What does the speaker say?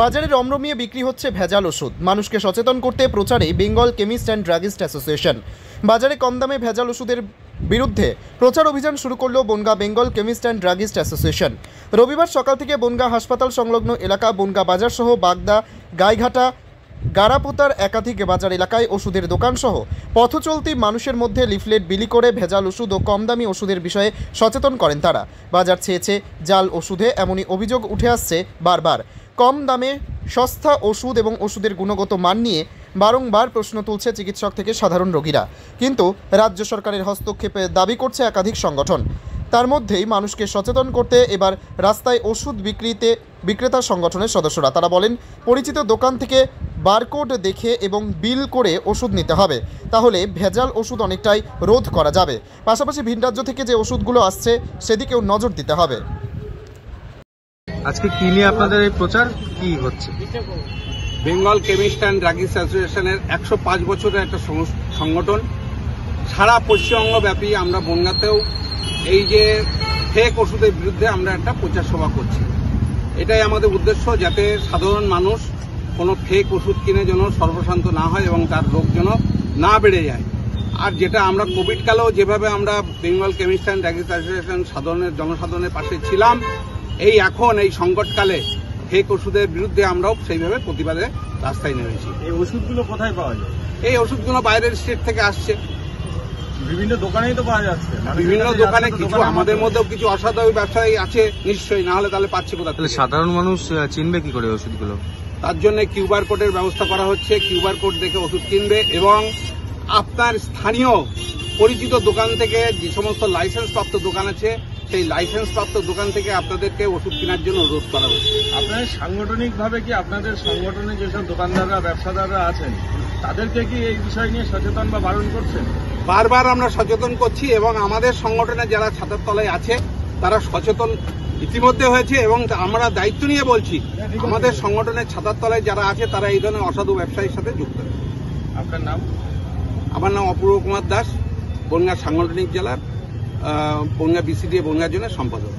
বাজারে রমরমিয়ে বিক্রি হচ্ছে ভেজাল ওষুধ। মানুষকে সচেতন করতে প্রচারে Bengal chemist and druggist association. বাজারে কম দামে ভেজাল ওষুধের বিরুদ্ধে প্রচার অভিযান শুরু করল Bangaon Bengal chemist and druggist association. রবিবার সকাল থেকে বনগাঁ হাসপাতাল সংলগ্ন এলাকা, বনগাঁ বাজার সহ বাগদা, গাইঘাটা, গারাপোতার একাধিক বাজার এলাকায় ওষুধের দোকানসহ পথচলতি মানুষের মধ্যে লিফলেট বিলি করে ভেজাল ওষুধ ও কম দামি ওষুধের বিষয়ে সচেতন করেন তারা। বাজার ছেয়েছে জাল ওষুধে, এমনই অভিযোগ উঠে আসছে বারবার। কম দামে সস্তা ওষুধ এবং ওষুধের গুণগত মান নিয়ে বারংবার প্রশ্ন তুলছে চিকিৎসক থেকে সাধারণ রোগীরা, কিন্তু রাজ্য সরকারের হস্তক্ষেপে দাবি করছে একাধিক সংগঠন। তার মধ্যেই মানুষকে সচেতন করতে এবার রাস্তায় ওষুধ বিক্রেতা সংগঠনের সদস্যরা। তারা বলেন, পরিচিত দোকান থেকে বারকোড দেখে এবং বিল করে ওষুধ নিতে হবে, তাহলে ভেজাল ওষুধ অনেকটাই রোধ করা যাবে। পাশাপাশি ভিন রাজ্য থেকে যে ওষুধগুলো আসছে সেদিকেও নজর দিতে হবে। আজকে কি নিয়ে আপনাদের এই প্রচার কি হচ্ছে? বেঙ্গল কেমিস্ট অ্যান্ড ড্রাগিস্ট অ্যাসোসিয়েশনের 105 বছরের একটা সংগঠন। সারা পশ্চিমবঙ্গ ব্যাপী আমরা বনগাঁতেও এই যে ফেক ওষুধের বিরুদ্ধে আমরা একটা প্রচার সভা করছি। এটাই আমাদের উদ্দেশ্য, যাতে সাধারণ মানুষ কোনো ফেক ওষুধ কিনে যেন সর্বশান্ত না হয় এবং তার রোগ যেন না বেড়ে যায়। আর যেটা আমরা কোভিড কালেও যেভাবে আমরা Bengal chemist and druggist association জনসাধারণের পাশে ছিলাম, এখন এই সংকটকালে ফেক ওষুধের বিরুদ্ধে আমরাও সেইভাবে প্রতিবাদে রাস্তায় নেমেছি। এই ওষুধগুলো কোথায় পাওয়া যায়? এই ওষুধগুলো বাইরের স্টেট থেকে আসছে, বিভিন্ন দোকানেই তো পাওয়া যাচ্ছে। বিভিন্ন দোকানে কিছু, আমাদের মধ্যেও কিছু অসাধু ব্যবসায়ী আছে নিশ্চয়ই, না হলে তাহলে পাচ্ছে কোথা থেকে? সাধারণ মানুষ চিনবে কি করে ওষুধগুলো? তার জন্য কিউআর কোডের ব্যবস্থা করা হচ্ছে। কিউআর কোড দেখে ওষুধ কিনবে এবং আপনার স্থানীয় পরিচিত দোকান থেকে, যে সমস্ত লাইসেন্স প্রাপ্ত দোকান আছে, সেই লাইসেন্স প্রাপ্ত দোকান থেকে আপনাদেরকে ওষুধ কেনার জন্য অনুরোধ করা হচ্ছে। আপনাদের সাংগঠনিকভাবে কি আপনাদের সংগঠনে যেসব দোকানদাররা, ব্যবসাদাররা আছেন, তাদেরকে কি এই বিষয় নিয়ে সচেতন বা বারণ করছেন? বারবার আমরা সচেতন করছি এবং আমাদের সংগঠনে যারা ছাতার তলায় আছে তারা সচেতন ইতিমধ্যে হয়েছে এবং আমরা দায়িত্ব নিয়ে বলছি, আমাদের সংগঠনের ছাতার তলায় যারা আছে তারা এই ধরনের অসাধু ব্যবসায়ীর সাথে যুক্ত। আপনার নাম? আমার নাম অপূর্ব কুমার দাস, বনগাঁ সাংগঠনিক জেলার বনগাঁ বিসিডি বনগাঁ জোনের সম্পাদক।